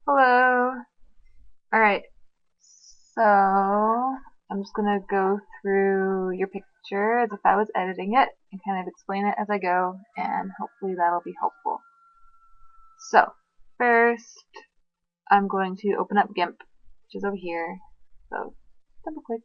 Hello. Alright, so I'm just gonna go through your picture as if I was editing it and kind of explain it as I go, and hopefully that'll be helpful. So, first, I'm going to open up Gimp, which is over here. So, double click,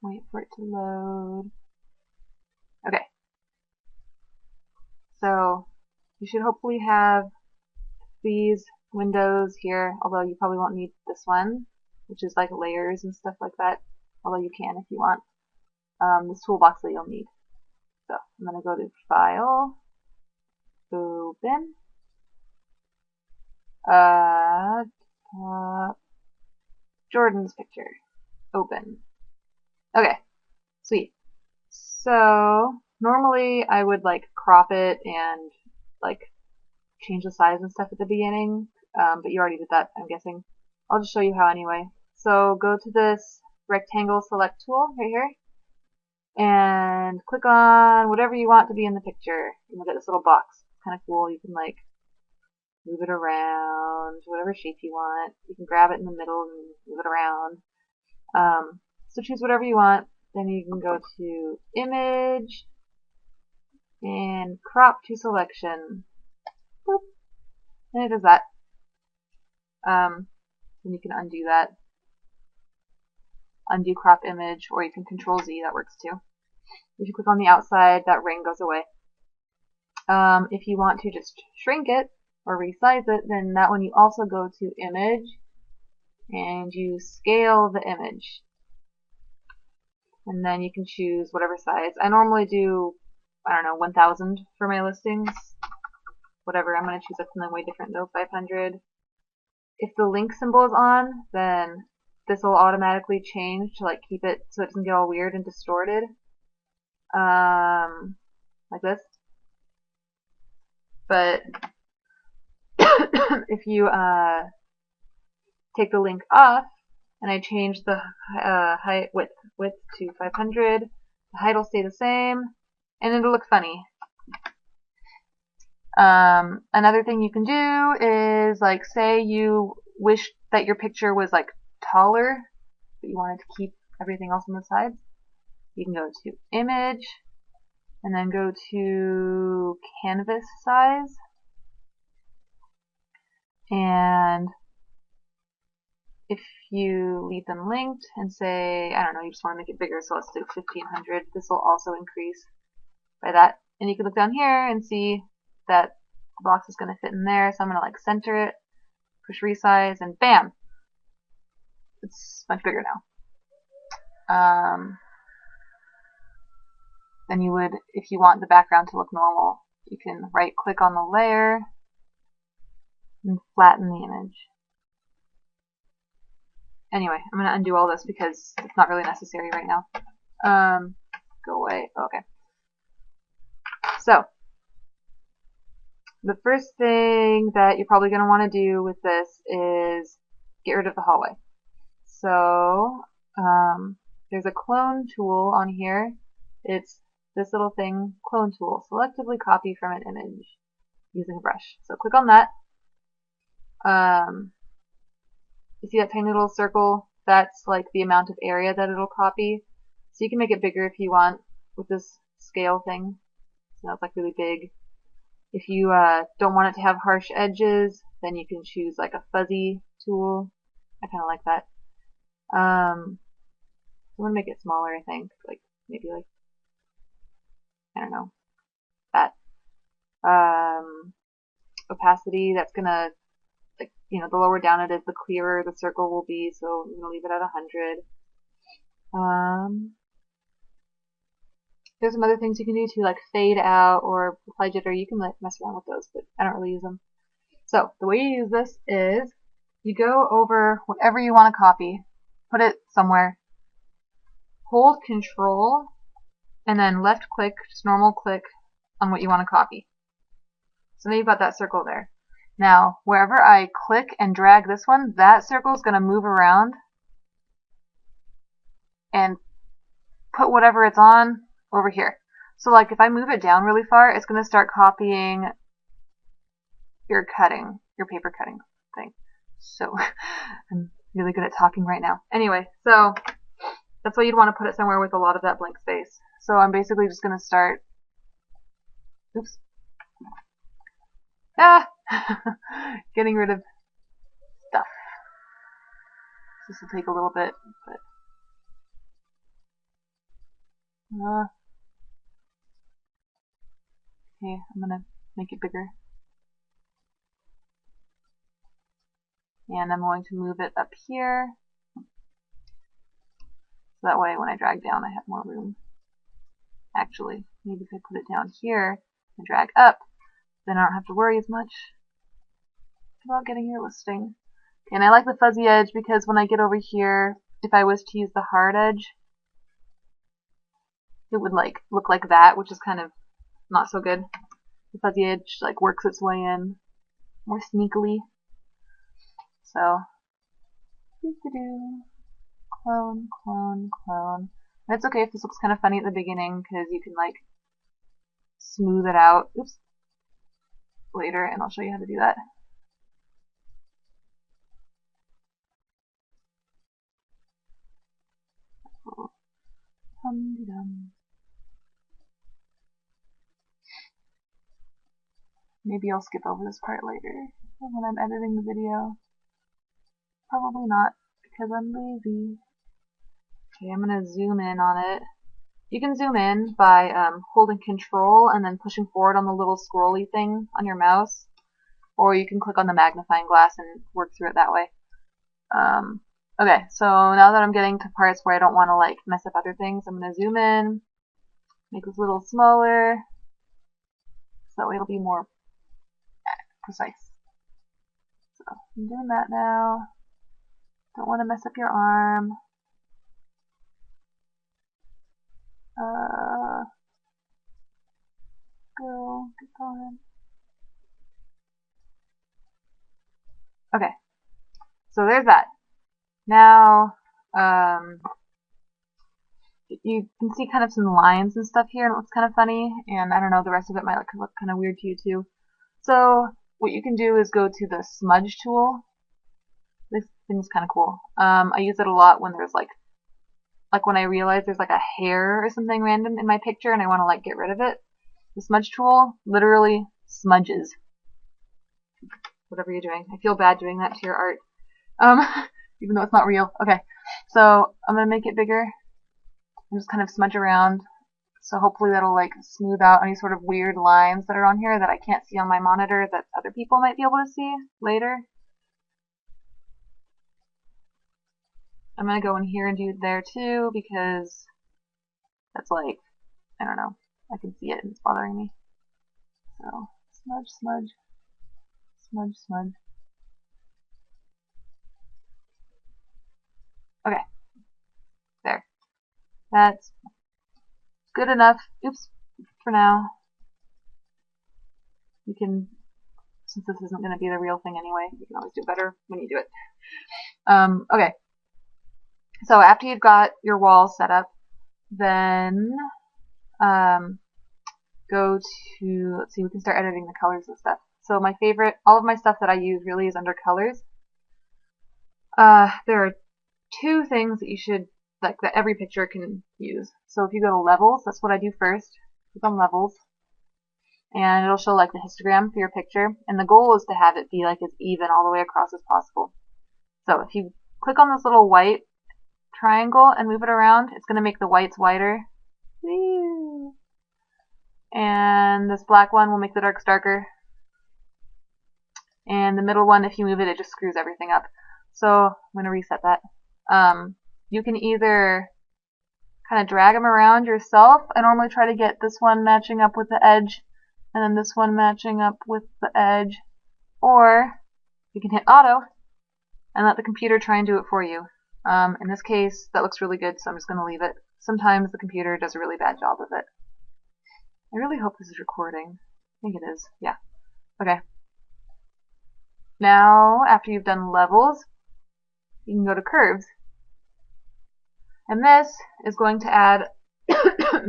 wait for it to load. Okay, so you should hopefully have these windows here, although you probably won't need this one, which is like layers and stuff like that, although you can if you want. This toolbox that you'll need. So I'm going to go to File, Open, uh, Jordan's picture, Open. Okay, sweet. So normally I would like crop it and like change the size and stuff at the beginning, but you already did that, I'm guessing. I'll just show you how anyway. So go to this rectangle select tool right here and click on whatever you want to be in the picture. And you'll get this little box. It's kind of cool. You can like move it around, whatever shape you want. You can grab it in the middle and move it around. So choose whatever you want. Then you can go to Image and Crop to Selection. Boop. And it does that. And you can undo that. Undo crop image, or you can Control Z, that works too. If you click on the outside, that ring goes away. If you want to just shrink it or resize it, then that one you also go to Image and you scale the image. And then you can choose whatever size. I normally do, I don't know, 1000 for my listings. Whatever, I'm going to choose something way different though, 500. If the link symbol is on, then this will automatically change to like keep it so it doesn't get all weird and distorted. Like this. But if you take the link off and I change the height width to 500, the height will stay the same and it'll look funny. Another thing you can do is like say you wish that your picture was like taller, but you wanted to keep everything else on the sides. You can go to Image and then go to Canvas Size, and if you leave them linked and say, I don't know, you just want to make it bigger, so let's do 1500, this will also increase by that. And you can look down here and see that the box is going to fit in there, so I'm going to like center it, push resize, and bam! It's much bigger now. Then you would, if you want the background to look normal, you can right click on the layer and flatten the image. Anyway, I'm going to undo all this because it's not really necessary right now. Go away. Okay. So, the first thing that you're probably going to want to do with this is get rid of the hallway. So, there's a clone tool on here. It's this little thing, clone tool. Selectively copy from an image using a brush. So click on that. You see that tiny little circle? That's like the amount of area that it'll copy. So you can make it bigger if you want with this scale thing. So now it's like really big. If you don't want it to have harsh edges, then you can choose like a fuzzy tool. I kind of like that. I'm going to make it smaller, I think. Like maybe like, I don't know, that. Opacity, that's going to, like, you know, the lower down it is, the clearer the circle will be, so I'm going to leave it at 100. There's some other things you can do to like fade out or apply jitter. You can like mess around with those, but I don't really use them. So the way you use this is you go over whatever you want to copy, put it somewhere, hold Control, and then left click, just normal click on what you want to copy. So now you've got that circle there. Now, wherever I click and drag this one, that circle is going to move around and put whatever it's on over here. So like if I move it down really far, it's going to start copying your cutting, your paper cutting. thing. So I'm really good at talking right now. Anyway, so that's why you'd want to put it somewhere with a lot of that blank space. So I'm basically just going to start, oops, getting rid of stuff. This will take a little bit, but okay, I'm going to make it bigger. And I'm going to move it up here. So that way when I drag down, I have more room. Actually, maybe if I put it down here and drag up, then I don't have to worry as much about getting your listing. Okay, and I like the fuzzy edge because when I get over here, if I was to use the hard edge, it would like look like that, which is kind of not so good. The fuzzy edge like works its way in more sneakily. So, clone, clone, clone. And it's okay if this looks kind of funny at the beginning because you can like smooth it out. Oops. Later, and I'll show you how to do that. Maybe I'll skip over this part later when I'm editing the video. Probably not, because I'm lazy. Okay, I'm going to zoom in on it. You can zoom in by holding Control and then pushing forward on the little scrolly thing on your mouse, or you can click on the magnifying glass and work through it that way. Okay, so now that I'm getting to parts where I don't want to like mess up other things, I'm going to zoom in, make this a little smaller, so that way it'll be more precise. So I'm doing that now. Don't want to mess up your arm. Get going. Okay, so there's that. Now, you can see kind of some lines and stuff here, and it looks kind of funny, and I don't know, the rest of it might look kind of weird to you too. So what you can do is go to the smudge tool. This thing's kind of cool. I use it a lot when there's like when I realize there's like a hair or something random in my picture and I want to like get rid of it. The smudge tool literally smudges whatever you're doing. I feel bad doing that to your art, even though it's not real. Okay, so I'm gonna make it bigger and just kind of smudge around. So hopefully that'll like smooth out any sort of weird lines that are on here that I can't see on my monitor that other people might be able to see later. I'm gonna go in here and do it there too because that's like, I don't know, I can see it and it's bothering me. So smudge, smudge, smudge, smudge. Okay, there. That's good enough. Oops, for now. You can, since this isn't going to be the real thing anyway, you can always do better when you do it. Okay, so after you've got your wall set up, then go to, let's see, we can start editing the colors and stuff. So my favorite, all of my stuff that I use really is under colors. There are two things that you should, like that every picture can use. So if you go to levels, that's what I do first. Click on levels. And it'll show like the histogram for your picture. And the goal is to have it be like as even all the way across as possible. So if you click on this little white triangle and move it around, it's going to make the whites whiter. And this black one will make the darks darker. And the middle one, if you move it, it just screws everything up. So I'm going to reset that. You can either kind of drag them around yourself. I normally try to get this one matching up with the edge and then this one matching up with the edge. Or you can hit auto and let the computer try and do it for you. In this case, that looks really good, so I'm just going to leave it. Sometimes the computer does a really bad job of it. I really hope this is recording. I think it is. Yeah. Okay. Now, after you've done levels, you can go to curves. And this is going to add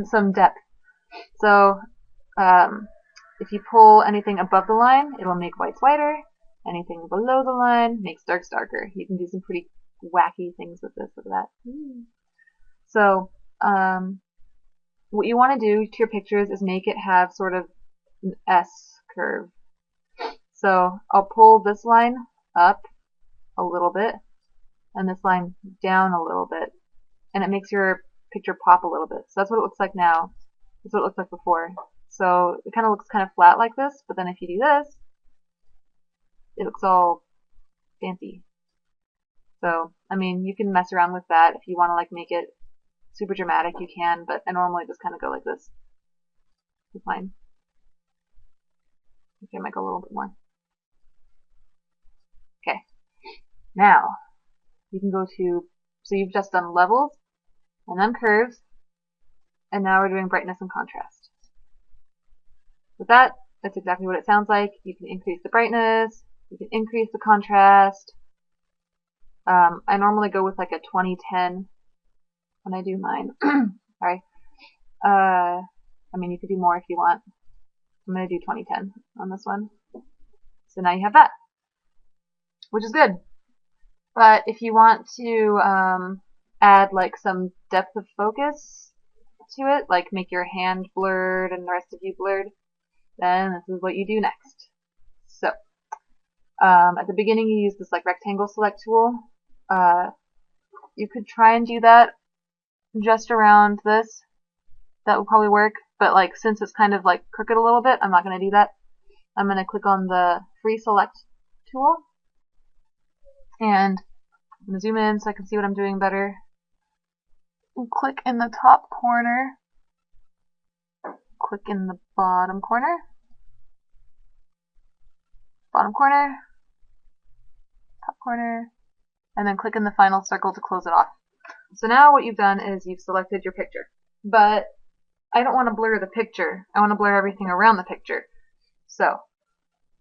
some depth. So, if you pull anything above the line, it'll make whites whiter. Anything below the line makes darks darker. You can do some pretty wacky things with this. Look at that. So, what you want to do to your pictures is make it have sort of an S curve. So I'll pull this line up a little bit and this line down a little bit, and it makes your picture pop a little bit. So that's what it looks like now. That's what it looked like before. So it kind of looks kind of flat like this, but then if you do this, it looks all fancy. So, I mean, you can mess around with that. If you want to like make it super dramatic, you can, but I normally just kind of go like this. It's fine. Okay, I might go a little bit more. Okay. Now, you can go to, so you've just done levels, and then curves, and now we're doing brightness and contrast. With that, that's exactly what it sounds like. You can increase the brightness, you can increase the contrast. I normally go with like a 20-10 when I do mine. Sorry. I mean, you could do more if you want. I'm going to do 20-10 on this one. So now you have that, which is good. But if you want to add like some depth of focus to it, like make your hand blurred and the rest of you blurred, then this is what you do next. So at the beginning you use this like rectangle select tool. You could try and do that just around this. That would probably work, but like since it's kind of like crooked a little bit, I'm not going to do that. I'm going to click on the free select tool, and I'm going to zoom in so I can see what I'm doing better. And click in the top corner, click in the bottom corner, top corner, and then click in the final circle to close it off. So now what you've done is you've selected your picture, but I don't want to blur the picture. I want to blur everything around the picture. So,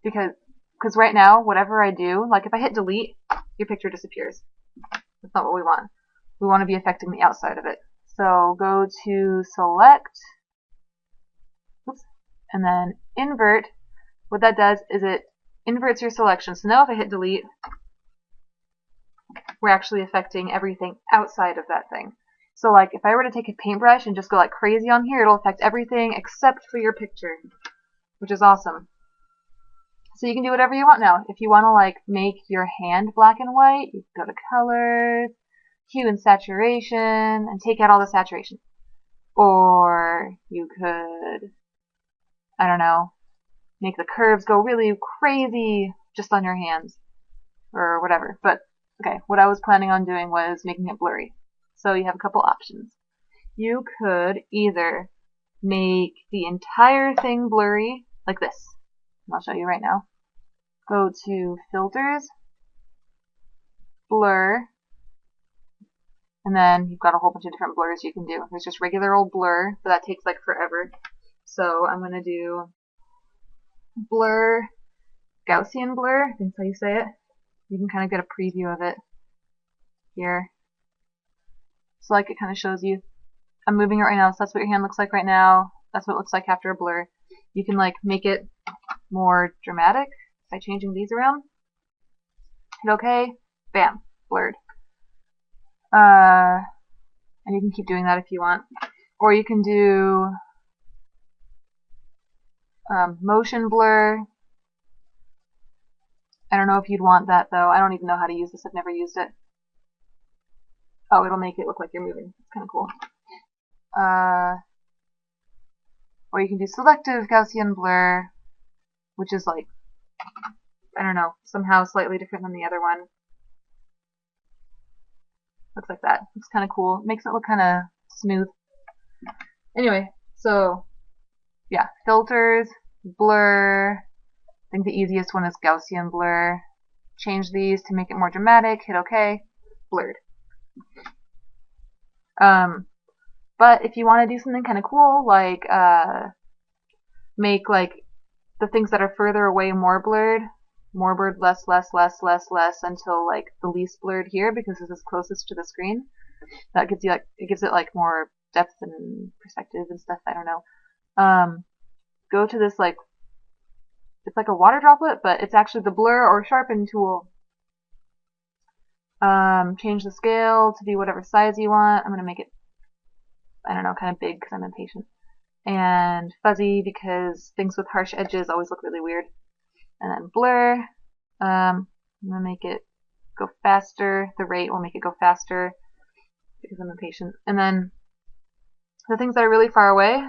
because right now, whatever I do, like if I hit delete, your picture disappears. That's not what we want. We want to be affecting the outside of it. So go to select, oops, and then invert. What that does is it inverts your selection. So now if I hit delete, we're actually affecting everything outside of that thing. So like if I were to take a paintbrush and just go like crazy on here, it'll affect everything except for your picture, which is awesome. So you can do whatever you want now. If you want to like make your hand black and white, you can go to colors, hue and saturation, and take out all the saturation. Or you could, I don't know, make the curves go really crazy just on your hands or whatever. But okay, what I was planning on doing was making it blurry. So you have a couple options. You could either make the entire thing blurry like this. I'll show you right now. Go to filters, blur, and then you've got a whole bunch of different blurs you can do. There's just regular old blur, but that takes like forever. So I'm going to do blur, Gaussian blur, I think that's how you say it. You can kind of get a preview of it here. So like it kind of shows you. I'm moving it right now, so that's what your hand looks like right now. That's what it looks like after a blur. You can like make it more dramatic by changing these around. Hit OK, bam, blurred. And you can keep doing that if you want. Or you can do motion blur. I don't know if you'd want that though. I don't even know how to use this. I've never used it. Oh, it'll make it look like you're moving. It's kind of cool. Or you can do selective Gaussian blur, which is like, I don't know, somehow slightly different than the other one. Looks like that. Looks kind of cool. Makes it look kind of smooth. Anyway, so yeah, filters, blur. I think the easiest one is Gaussian blur. Change these to make it more dramatic. Hit OK. Blurred. But if you want to do something kind of cool, like make like the things that are further away more blurred, less, until like the least blurred here, because this is closest to the screen. That gives you like, it gives it like more depth and perspective and stuff. I don't know. Go to this like it's like a water droplet, but it's actually the blur or sharpen tool. Change the scale to be whatever size you want. I'm going to make it, I don't know, kind of big because I'm impatient. And fuzzy because things with harsh edges always look really weird. And then blur. I'm going to make it go faster. The rate will make it go faster because I'm impatient. And then the things that are really far away,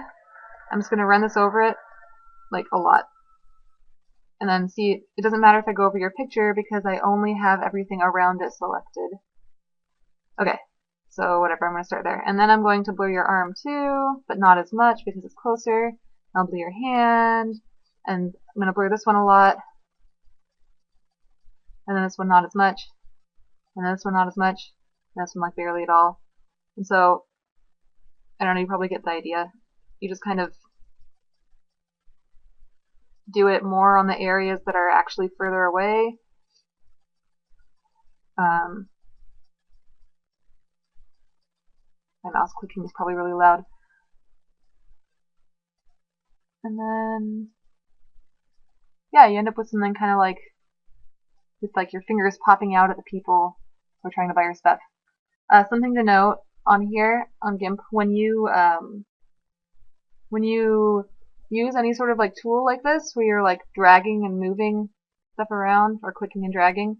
I'm just going to run this over it like a lot. And then see, it doesn't matter if I go over your picture because I only have everything around it selected. Okay, so whatever, I'm going to start there. And then I'm going to blur your arm too, but not as much because it's closer. I'll blur your hand, and I'm going to blur this one a lot. And then this one not as much. And then this one not as much. And this one like barely at all. And so, I don't know, you probably get the idea. You just kind of do it more on the areas that are actually further away. My mouse clicking is probably really loud. And then, yeah, you end up with something kind of like, with like your fingers popping out at the people who are trying to buy your stuff. Something to note on here, on Gimp, when you use any sort of like tool like this, where you're like dragging and moving stuff around, or clicking and dragging,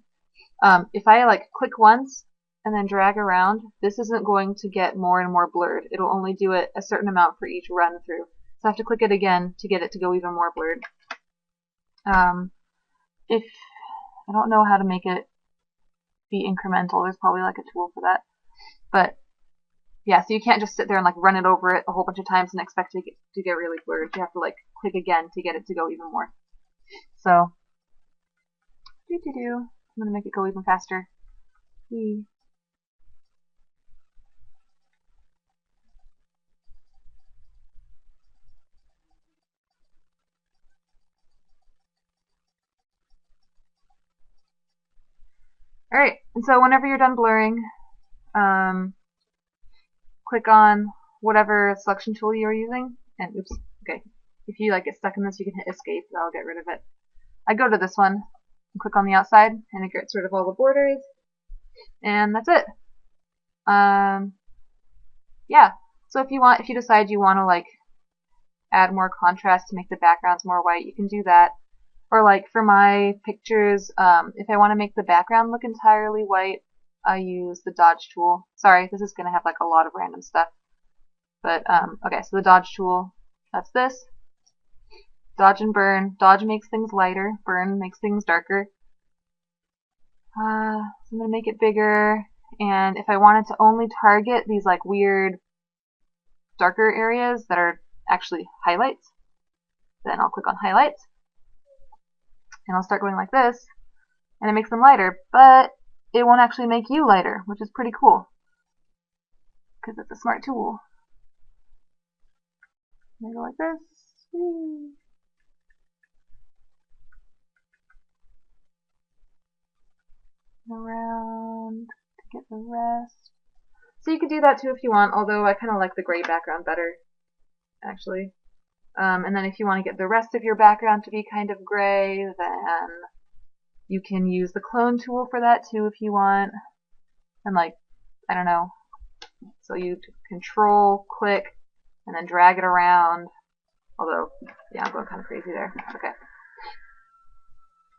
if I like click once and then drag around, this isn't going to get more and more blurred. It'll only do it a certain amount for each run through. So I have to click it again to get it to go even more blurred. If I don't know how to make it be incremental, there's probably like a tool for that. But yeah, so you can't just sit there and like run it over it a whole bunch of times and expect it to get really blurred. You have to like click again to get it to go even more. So, I'm gonna make it go even faster. Alright, and so whenever you're done blurring, click on whatever selection tool you're using, and oops, okay. If you like get stuck in this, you can hit escape, that'll get rid of it. I go to this one, and click on the outside, and it gets rid of all the borders, and that's it. Yeah, so if you decide you want to like add more contrast to make the backgrounds more white, you can do that. Or like for my pictures, if I want to make the background look entirely white, I use the dodge tool. Sorry, this is going to have like a lot of random stuff. But, okay, so the dodge tool, that's this. Dodge and burn. Dodge makes things lighter, burn makes things darker. So I'm going to make it bigger, and if I wanted to only target these like weird darker areas that are actually highlights, then I'll click on highlights. And I'll start going like this, and it makes them lighter, but it won't actually make you lighter, which is pretty cool, because it's a smart tool. And I go like this. Whee. Around to get the rest. So you could do that too if you want, although I kind of like the gray background better, actually. And then if you want to get the rest of your background to be kind of gray, then you can use the clone tool for that too if you want. And like, I don't know. So you control, click, and then drag it around. Although, yeah, I'm going kind of crazy there. Okay.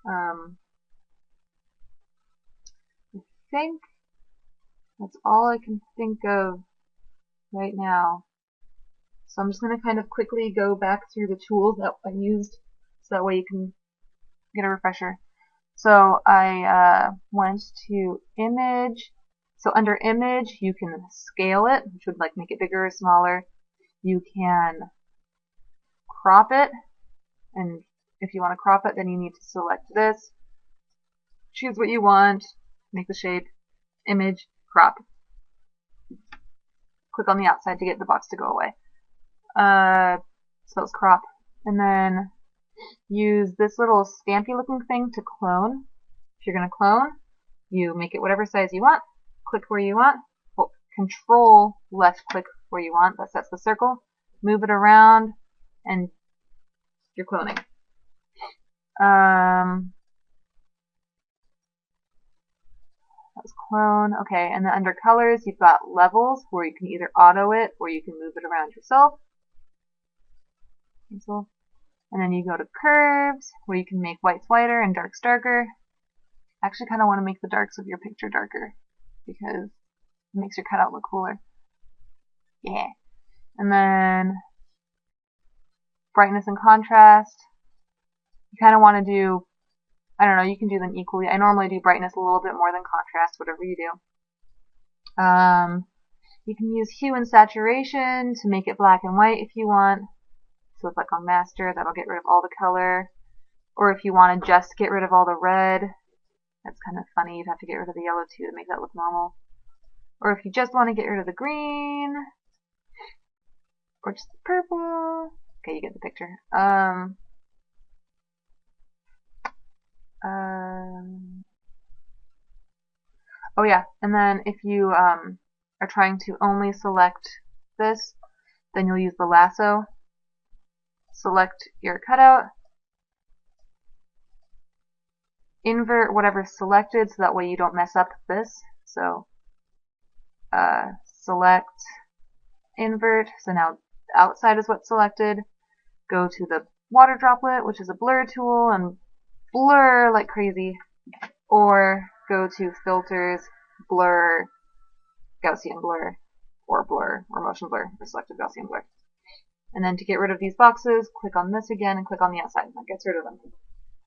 I think that's all I can think of right now. So I'm just going to kind of quickly go back through the tools that I used so that way you can get a refresher. So I went to image. So under image, you can scale it, which would like make it bigger or smaller. You can crop it, and if you want to crop it, then you need to select this. Choose what you want, make the shape, image, crop. Click on the outside to get the box to go away. So let's crop. And then use this little stampy looking thing to clone. If you're going to clone, you make it whatever size you want, click where you want, control left click where you want, that sets the circle, move it around, and you're cloning. That was clone. Okay, and then under colors, you've got levels where you can either auto it or you can move it around yourself. Cancel. And then you go to curves where you can make whites whiter and darks darker. I actually kind of want to make the darks of your picture darker because it makes your cutout look cooler. Yeah. And then brightness and contrast. You kind of want to do, I don't know, you can do them equally. I normally do brightness a little bit more than contrast, whatever you do. You can use hue and saturation to make it black and white if you want. So it's like on master, that'll get rid of all the color. Or if you want to just get rid of all the red, that's kind of funny, you'd have to get rid of the yellow too to make that look normal. Or if you just want to get rid of the green, or just the purple. Okay, you get the picture. Oh yeah, and then if you are trying to only select this, then you'll use the lasso. Select your cutout, invert whatever's selected so that way you don't mess up this. So select, invert, so now outside is what's selected. Go to the water droplet, which is a blur tool, and blur like crazy. Or go to filters, blur, Gaussian blur, or motion blur, or selective Gaussian blur. And then to get rid of these boxes, click on this again and click on the outside. That gets rid of them.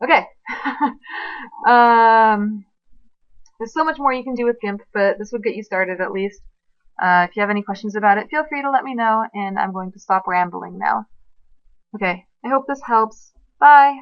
Okay. There's so much more you can do with Gimp, but this would get you started at least. If you have any questions about it, feel free to let me know, and I'm going to stop rambling now. Okay, I hope this helps. Bye!